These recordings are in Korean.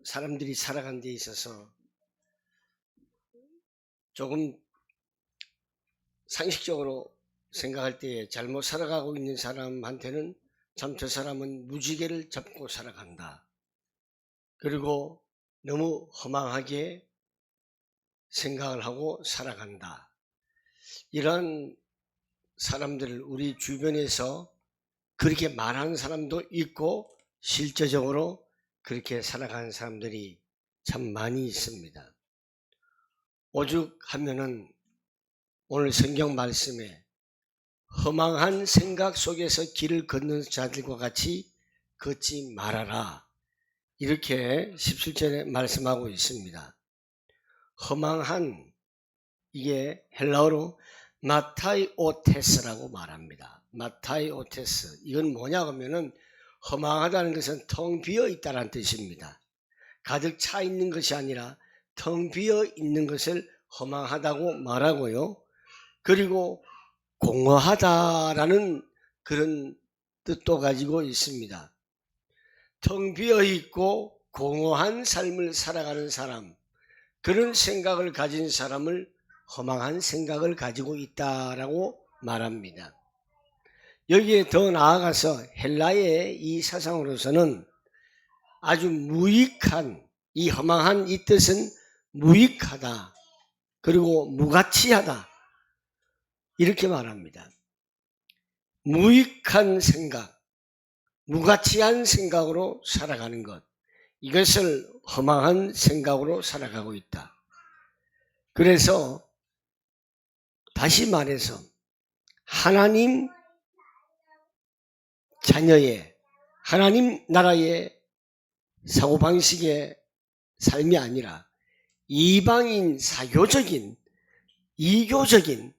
사람들이 살아가는 데 있어서 조금 상식적으로 생각할 때 잘못 살아가고 있는 사람한테는 참 저 사람은 무지개를 잡고 살아간다. 그리고 너무 허망하게 생각을 하고 살아간다. 이런 사람들을 우리 주변에서 그렇게 말하는 사람도 있고 실제적으로 그렇게 살아가는 사람들이 참 많이 있습니다. 오죽하면은 오늘 성경 말씀에 허망한 생각 속에서 길을 걷는 자들과 같이 걷지 말아라. 이렇게 17절에 말씀하고 있습니다. 허망한, 이게 헬라어로 마타이오테스라고 말합니다. 마타이오테스. 이건 뭐냐 하면은 허망하다는 것은 텅 비어 있다는 뜻입니다. 가득 차 있는 것이 아니라 텅 비어 있는 것을 허망하다고 말하고요. 그리고 공허하다라는 그런 뜻도 가지고 있습니다. 텅 비어 있고 공허한 삶을 살아가는 사람, 그런 생각을 가진 사람을 허망한 생각을 가지고 있다라고 말합니다. 여기에 더 나아가서 헬라의 이 사상으로서는 아주 무익한, 이 허망한 이 뜻은 무익하다, 그리고 무가치하다, 이렇게 말합니다. 무익한 생각, 무가치한 생각으로 살아가는 것, 이것을 허망한 생각으로 살아가고 있다. 그래서 다시 말해서 하나님 자녀의, 하나님 나라의 사고방식의 삶이 아니라 이방인 사교적인, 이교적인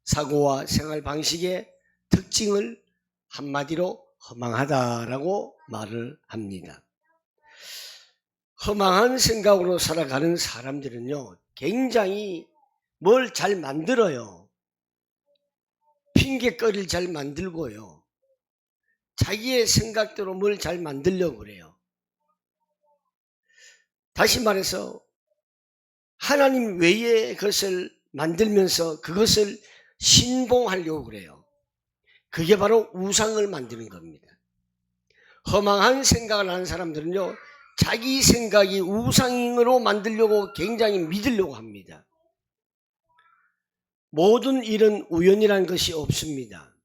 사고와 생활 방식의 특징을 한마디로 허망하다라고 말을 합니다. 허망한 생각으로 살아가는 사람들은요, 굉장히 뭘 잘 만들어요. 핑계거리를 잘 만들고요. 자기의 생각대로 뭘 잘 만들려고 그래요. 다시 말해서 하나님 외의 것을 만들면서 그것을 신봉하려고 그래요. 그게 바로 우상을 만드는 겁니다. 허망한 생각을 하는 사람들은요, 자기 생각이 우상으로 만들려고 굉장히 믿으려고 합니다. 모든 일은 우연이라는 것이 없습니다.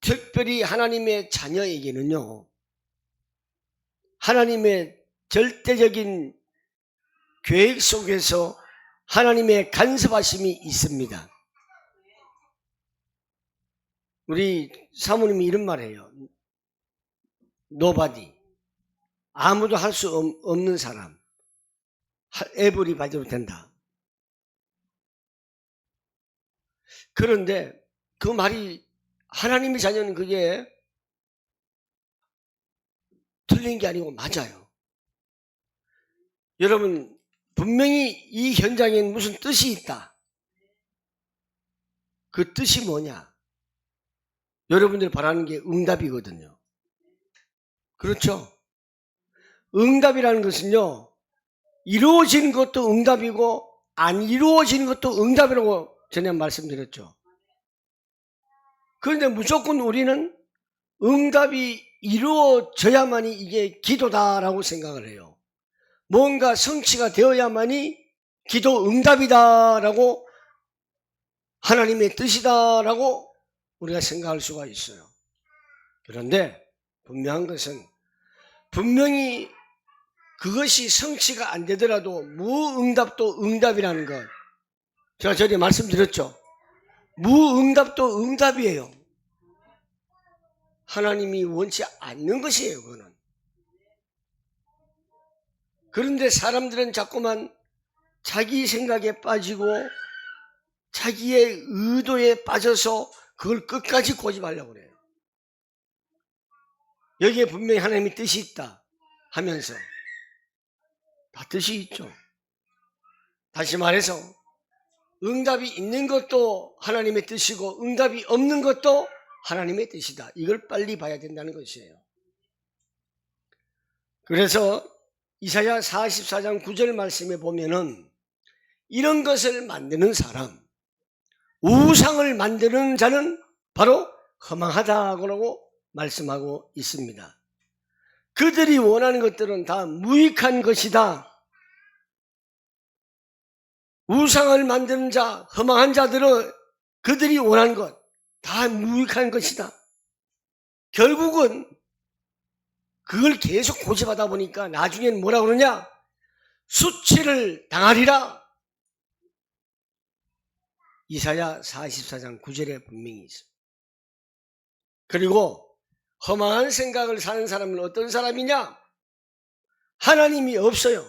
특별히 하나님의 자녀에게는요, 하나님의 절대적인 계획 속에서 하나님의 간섭하심이 있습니다. 우리 사모님이 이런 말 해요. Nobody. 아무도 할 수 없는 사람. Everybody로 된다. 그런데 그 말이 하나님의 자녀는 그게 틀린 게 아니고 맞아요. 여러분, 분명히 이 현장에는 무슨 뜻이 있다. 그 뜻이 뭐냐? 여러분들 바라는 게 응답이거든요. 그렇죠? 응답이라는 것은요, 이루어지는 것도 응답이고 안 이루어지는 것도 응답이라고 전에 말씀드렸죠. 그런데 무조건 우리는 응답이 이루어져야만이 이게 기도다라고 생각을 해요. 뭔가 성취가 되어야만이 기도 응답이다라고, 하나님의 뜻이다라고 우리가 생각할 수가 있어요. 그런데 분명한 것은 분명히 그것이 성취가 안 되더라도 무응답도 응답이라는 것, 제가 전에 말씀드렸죠. 무응답도 응답이에요. 하나님이 원치 않는 것이에요, 그거는. 그런데 사람들은 자꾸만 자기 생각에 빠지고 자기의 의도에 빠져서 그걸 끝까지 고집하려고 그래요. 여기에 분명히 하나님의 뜻이 있다 하면서 다 뜻이 있죠. 다시 말해서 응답이 있는 것도 하나님의 뜻이고 응답이 없는 것도 하나님의 뜻이다. 이걸 빨리 봐야 된다는 것이에요. 그래서 이사야 44장 9절 말씀에 보면은 이런 것을 만드는 사람, 우상을 만드는 자는 바로 허망하다고 말씀하고 있습니다. 그들이 원하는 것들은 다 무익한 것이다. 우상을 만드는 자, 허망한 자들은 그들이 원하는 것 다 무익한 것이다. 결국은 그걸 계속 고집하다 보니까 나중엔 뭐라 그러냐? 수치를 당하리라. 이사야 44장 9절에 분명히 있습니다. 그리고 허망한 생각을 사는 사람은 어떤 사람이냐? 하나님이 없어요.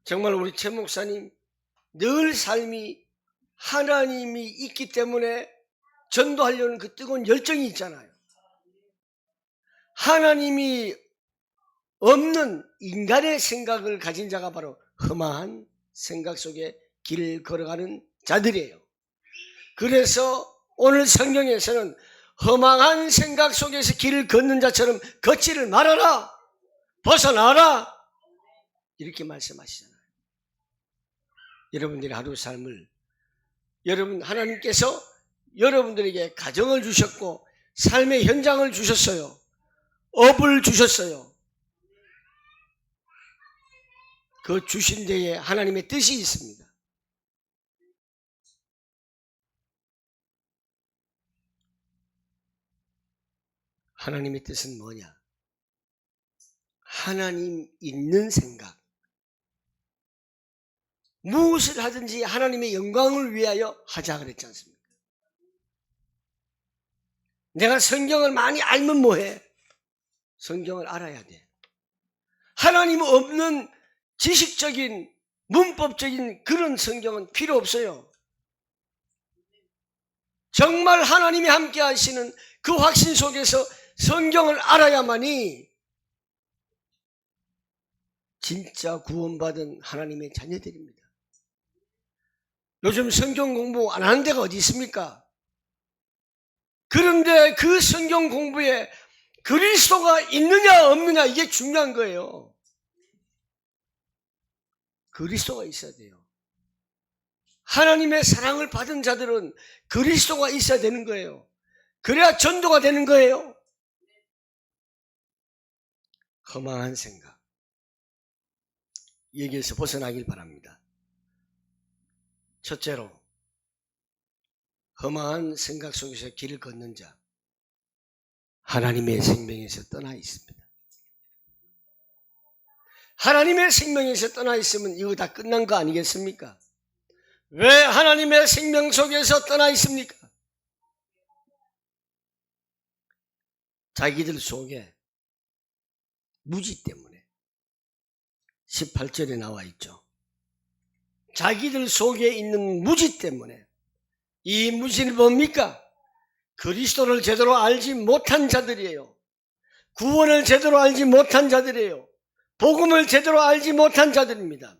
정말 우리 최 목사님 늘 삶이 하나님이 있기 때문에 전도하려는 그 뜨거운 열정이 있잖아요. 하나님이 없는 인간의 생각을 가진 자가 바로 허망한 생각 속에 길을 걸어가는 자들이에요. 그래서 오늘 성경에서는 허망한 생각 속에서 길을 걷는 자처럼 걷지를 말아라, 벗어나라, 이렇게 말씀하시잖아요. 여러분들의 하루 삶을 여러분 하나님께서 여러분들에게 가정을 주셨고 삶의 현장을 주셨어요. 업을 주셨어요. 그 주신 데에 하나님의 뜻이 있습니다. 하나님의 뜻은 뭐냐? 하나님 있는 생각. 무엇을 하든지 하나님의 영광을 위하여 하자 그랬지 않습니까? 내가 성경을 많이 알면 뭐해? 성경을 알아야 돼. 하나님 없는 지식적인 문법적인 그런 성경은 필요 없어요. 정말 하나님이 함께 하시는 그 확신 속에서 성경을 알아야만이 진짜 구원받은 하나님의 자녀들입니다. 요즘 성경 공부 안 하는 데가 어디 있습니까? 그런데 그 성경 공부에 그리스도가 있느냐 없느냐 이게 중요한 거예요. 그리스도가 있어야 돼요. 하나님의 사랑을 받은 자들은 그리스도가 있어야 되는 거예요. 그래야 전도가 되는 거예요. 허망한 생각, 여기에서 벗어나길 바랍니다. 첫째로, 허망한 생각 속에서 길을 걷는 자, 하나님의 생명에서 떠나 있습니다. 하나님의 생명에서 떠나 있으면 이거 다 끝난 거 아니겠습니까? 왜 하나님의 생명 속에서 떠나 있습니까? 자기들 속에 무지 때문에 18절에 나와 있죠. 자기들 속에 있는 무지 때문에. 이 무지는 뭡니까? 그리스도를 제대로 알지 못한 자들이에요. 구원을 제대로 알지 못한 자들이에요. 복음을 제대로 알지 못한 자들입니다.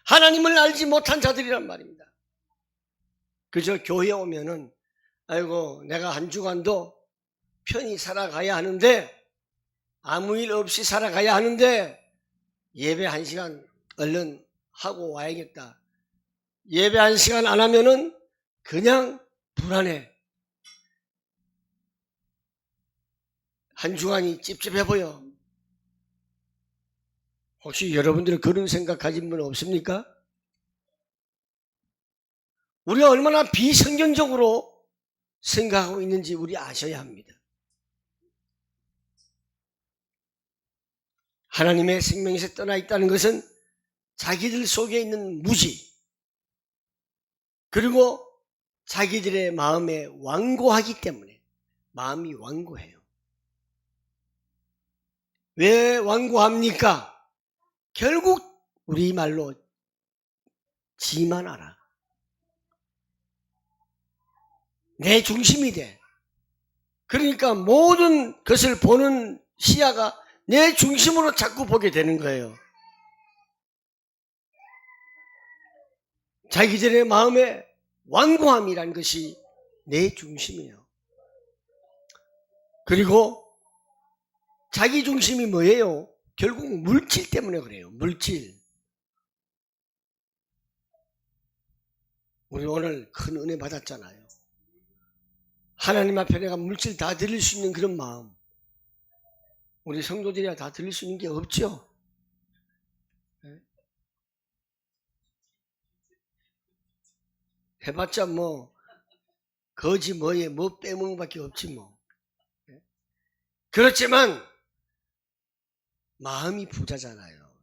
하나님을 알지 못한 자들이란 말입니다. 그저 교회에 오면은 아이고 내가 한 주간도 편히 살아가야 하는데, 아무 일 없이 살아가야 하는데 예배 1시간 얼른 하고 와야겠다. 예배 1시간 안 하면은 그냥 불안해. 한 주간이 찝찝해 보여. 혹시 여러분들 그런 생각 가진 분 없습니까? 우리가 얼마나 비성경적으로 생각하고 있는지 우리 아셔야 합니다. 하나님의 생명에서 떠나 있다는 것은 자기들 속에 있는 무지, 그리고 자기들의 마음에 완고하기 때문에. 마음이 완고해요. 왜 완고합니까? 결국 우리말로 지만 알아. 내 중심이 돼. 그러니까 모든 것을 보는 시야가 내 중심으로 자꾸 보게 되는 거예요. 자기들의 마음에 완고함이란 것이 내 중심이에요. 그리고 자기 중심이 뭐예요? 결국 물질 때문에 그래요. 물질. 우리 오늘 큰 은혜 받았잖아요. 하나님 앞에 내가 물질 다 드릴 수 있는 그런 마음. 우리 성도들이야 다 드릴 수 있는 게 없죠. 해봤자 뭐 거지 뭐에 뭐 빼먹는 밖에 없지 뭐. 그렇지만 마음이 부자잖아요.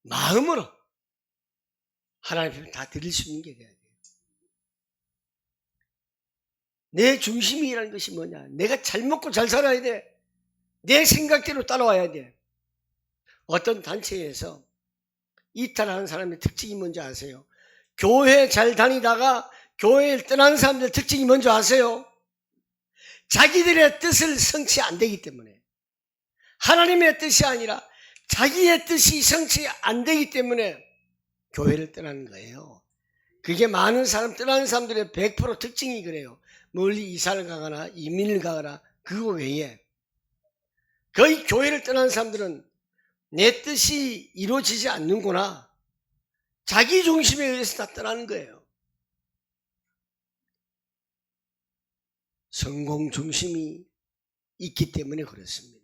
마음으로 하나님 앞에 다 드릴 수 있는 게 돼야 돼요. 내 중심이라는 것이 뭐냐? 내가 잘 먹고 잘 살아야 돼. 내 생각대로 따라와야 돼. 어떤 단체에서 이탈하는 사람의 특징이 뭔지 아세요? 교회 잘 다니다가 교회를 떠나는 사람들 특징이 뭔지 아세요? 자기들의 뜻을 성취 안 되기 때문에, 하나님의 뜻이 아니라 자기의 뜻이 성취 안 되기 때문에 교회를 떠나는 거예요. 그게 많은 사람, 떠나는 사람들의 100% 특징이 그래요. 멀리 이사를 가거나 이민을 가거나 그거 외에 거의 교회를 떠나는 사람들은 내 뜻이 이루어지지 않는구나, 자기 중심에 의해서 다 떠나는 거예요. 성공 중심이 있기 때문에 그렇습니다.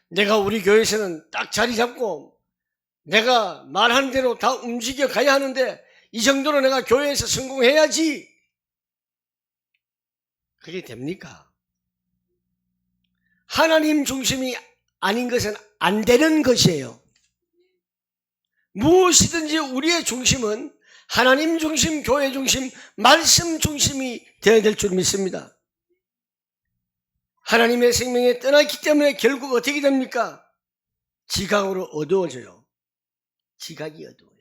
내가 우리 교회에서는 딱 자리 잡고 내가 말하는 대로 다 움직여 가야 하는데 이 정도로 내가 교회에서 성공해야지, 그게 됩니까? 하나님 중심이 아닌 것은 안 되는 것이에요. 무엇이든지 우리의 중심은 하나님 중심, 교회 중심, 말씀 중심이 되어야 될 줄 믿습니다. 하나님의 생명에 떠났기 때문에 결국 어떻게 됩니까? 지각으로 어두워져요. 지각이 어두워요.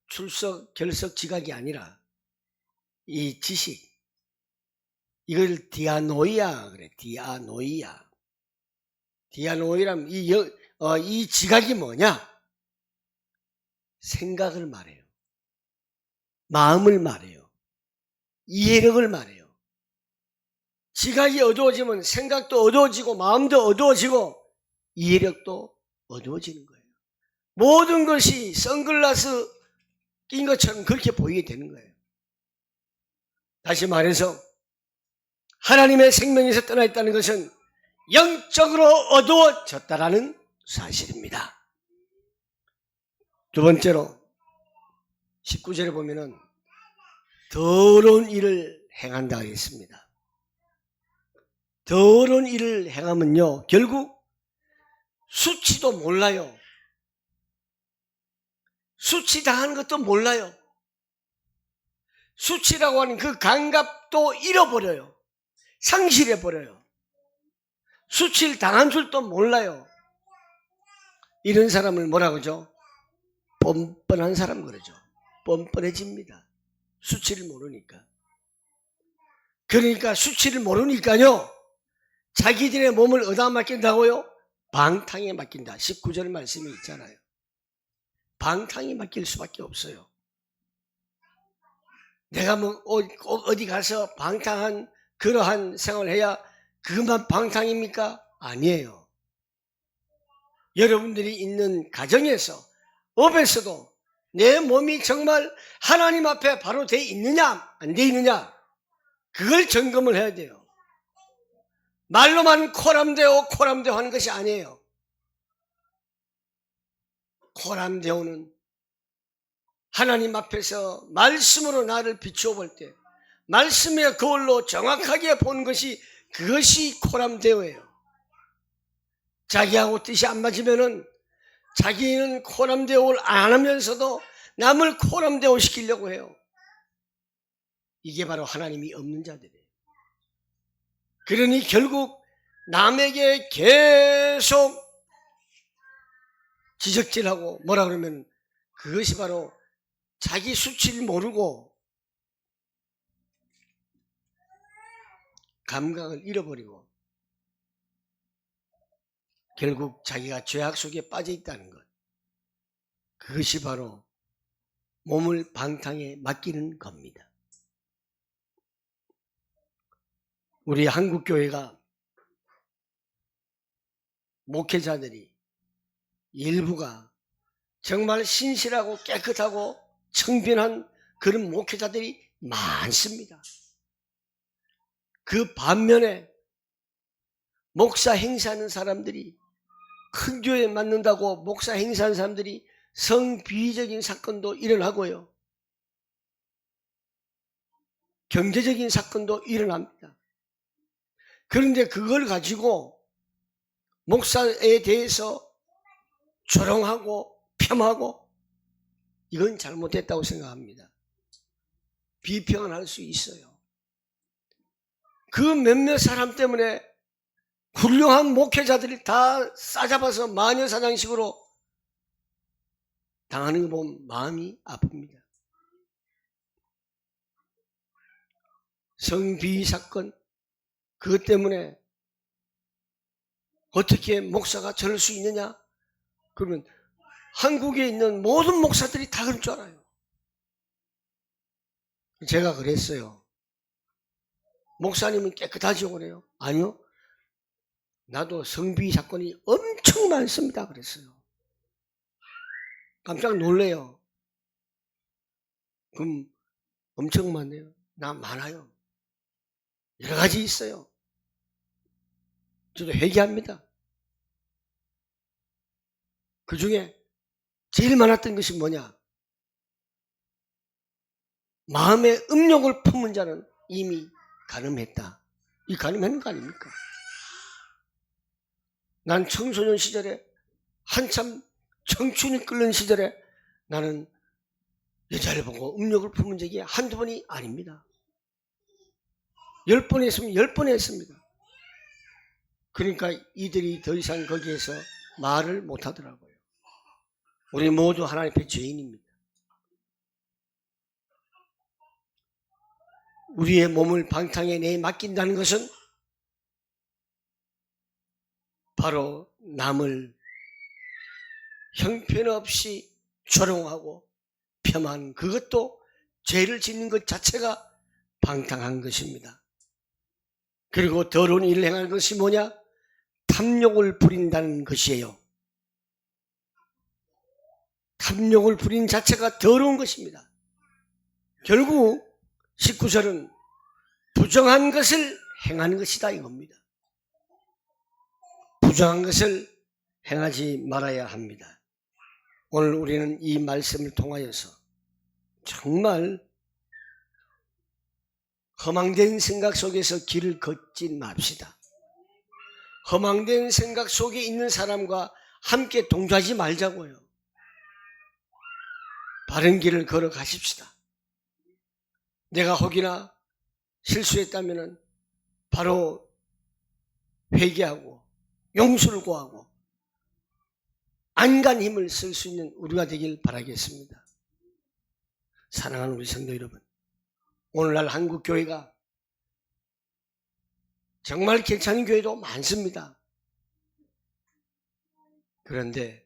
출석, 결석 지각이 아니라 이 지식, 이걸 디아노이아 그래. 디아노이아. 디아노이라면 이 지각이 뭐냐? 생각을 말해요. 마음을 말해요. 이해력을 말해요. 지각이 어두워지면 생각도 어두워지고 마음도 어두워지고 이해력도 어두워지는 거예요. 모든 것이 선글라스 낀 것처럼 그렇게 보이게 되는 거예요. 다시 말해서 하나님의 생명에서 떠나 있다는 것은 영적으로 어두워졌다라는 사실입니다. 두 번째로 19절에 보면은 더러운 일을 행한다 했습니다. 더러운 일을 행하면요, 결국 수치도 몰라요. 수치 당하는 것도 몰라요. 수치라고 하는 그 감각도 잃어버려요. 상실해버려요. 수치를 당한 줄도 몰라요. 이런 사람을 뭐라 그러죠? 뻔뻔한 사람 그러죠. 뻔뻔해집니다. 수치를 모르니까. 그러니까 수치를 모르니까요, 자기들의 몸을 어디다 맡긴다고요? 방탕에 맡긴다. 19절 말씀이 있잖아요. 방탕에 맡길 수밖에 없어요. 내가 뭐 어디 가서 방탕한 그러한 생활을 해야 그것만 방탕입니까? 아니에요. 여러분들이 있는 가정에서, 업에서도 내 몸이 정말 하나님 앞에 바로 돼 있느냐 안 돼 있느냐, 그걸 점검을 해야 돼요. 말로만 코람데오 하는 것이 아니에요. 코람데오는 하나님 앞에서 말씀으로 나를 비추어 볼 때 말씀의 거울로 정확하게 보는 것이, 그것이 코람데오예요. 자기하고 뜻이 안 맞으면은 자기는 코람데오를 안 하면서도 남을 코람데오 시키려고 해요. 이게 바로 하나님이 없는 자들이에요. 그러니 결국 남에게 계속 지적질하고 뭐라 그러면 그것이 바로 자기 수치를 모르고 감각을 잃어버리고 결국 자기가 죄악 속에 빠져 있다는 것, 그것이 바로 몸을 방탕에 맡기는 겁니다. 우리 한국교회가 목회자들이 일부가 정말 신실하고 깨끗하고 청빈한 그런 목회자들이 많습니다. 그 반면에 목사 행사하는 사람들이, 큰 교회에 맡는다고 목사 행사하는 사람들이 성비위적인 사건도 일어나고요, 경제적인 사건도 일어납니다. 그런데 그걸 가지고 목사에 대해서 조롱하고 폄하고, 이건 잘못됐다고 생각합니다. 비평을 할 수 있어요. 그 몇몇 사람 때문에 훌륭한 목회자들이 다 싸잡아서 마녀사냥식으로 당하는 거 보면 마음이 아픕니다. 성비위 사건, 그것 때문에 어떻게 목사가 저럴 수 있느냐? 그러면 한국에 있는 모든 목사들이 다 그럴 줄 알아요. 제가 그랬어요. 목사님은 깨끗하죠? 그래요. 아니요, 나도 성비위 사건이 엄청 많습니다. 그랬어요. 깜짝 놀래요. 그럼 엄청 많네요. 나 많아요. 여러 가지 있어요. 저도 회개합니다. 그 중에 제일 많았던 것이 뭐냐? 마음에 음욕을 품은 자는 이미 간음했다. 이 간음하는 거 아닙니까? 난 청소년 시절에, 한참 청춘이 끓는 시절에 나는 여자를 보고 음욕을 품은 적이 한두 번이 아닙니다. 10번 했으면 10번 했습니다. 그러니까 이들이 더 이상 거기에서 말을 못하더라고요. 우리 모두 하나님 앞에 죄인입니다. 우리의 몸을 방탕에 내에 맡긴다는 것은 바로 남을 형편없이 조롱하고 폄하하는, 그것도 죄를 짓는 것 자체가 방탕한 것입니다. 그리고 더러운 일을 행하는 것이 뭐냐? 탐욕을 부린다는 것이에요. 탐욕을 부린 자체가 더러운 것입니다. 결국 19절은 부정한 것을 행하는 것이다 이겁니다. 부정한 것을 행하지 말아야 합니다. 오늘 우리는 이 말씀을 통하여서 정말 허망된 생각 속에서 길을 걷지 맙시다. 허망된 생각 속에 있는 사람과 함께 동조하지 말자고요. 바른 길을 걸어가십시다. 내가 혹이나 실수했다면 바로 회개하고 용서를 구하고 안간 힘을 쓸 수 있는 우리가 되길 바라겠습니다. 사랑하는 우리 성도 여러분, 오늘날 한국 교회가 정말 괜찮은 교회도 많습니다. 그런데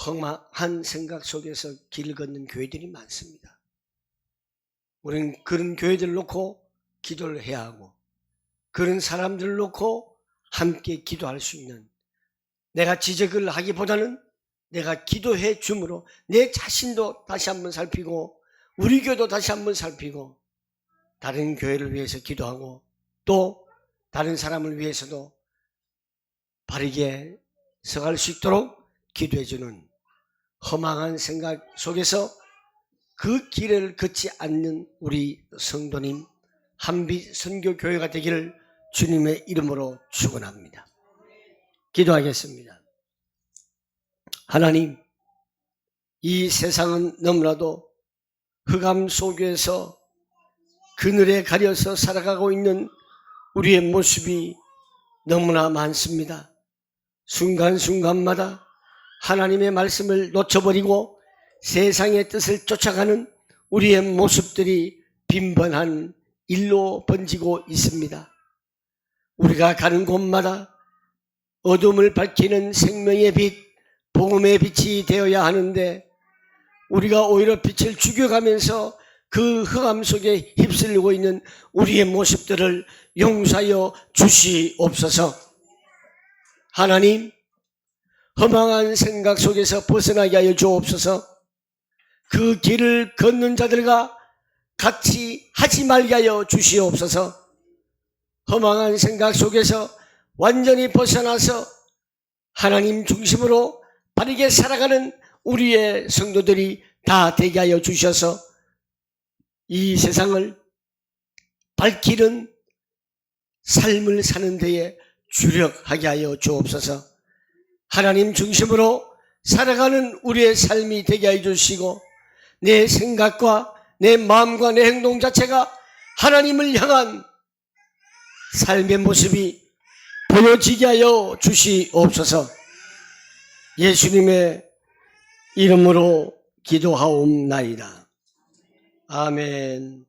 험한 생각 속에서 길을 걷는 교회들이 많습니다. 우리는 그런 교회들을 놓고 기도를 해야 하고, 그런 사람들을 놓고 함께 기도할 수 있는, 내가 지적을 하기보다는 내가 기도해 줌으로 내 자신도 다시 한번 살피고 우리 교회도 다시 한번 살피고 다른 교회를 위해서 기도하고 또 다른 사람을 위해서도 바르게 서갈 수 있도록 기도해주는, 허망한 생각 속에서 그 길을 걷지 않는 우리 성도님 한빛 선교교회가 되기를 주님의 이름으로 축원합니다. 기도하겠습니다. 하나님, 이 세상은 너무나도 흑암 속에서 그늘에 가려서 살아가고 있는 우리의 모습이 너무나 많습니다. 순간순간마다 하나님의 말씀을 놓쳐버리고 세상의 뜻을 쫓아가는 우리의 모습들이 빈번한 일로 번지고 있습니다. 우리가 가는 곳마다 어둠을 밝히는 생명의 빛, 복음의 빛이 되어야 하는데 우리가 오히려 빛을 죽여가면서 그 흑암 속에 휩쓸리고 있는 우리의 모습들을 용서하여 주시옵소서. 하나님, 허망한 생각 속에서 벗어나게 하여 주옵소서. 그 길을 걷는 자들과 같이 하지 말게 하여 주시옵소서. 허망한 생각 속에서 완전히 벗어나서 하나님 중심으로 바르게 살아가는 우리의 성도들이 다 되게 하여 주셔서 이 세상을 밝히는 삶을 사는 데에 주력하게 하여 주옵소서. 하나님 중심으로 살아가는 우리의 삶이 되게 하여 주시고 내 생각과 내 마음과 내 행동 자체가 하나님을 향한 삶의 모습이 보여지게 하여 주시옵소서. 예수님의 이름으로 기도하옵나이다. 아멘.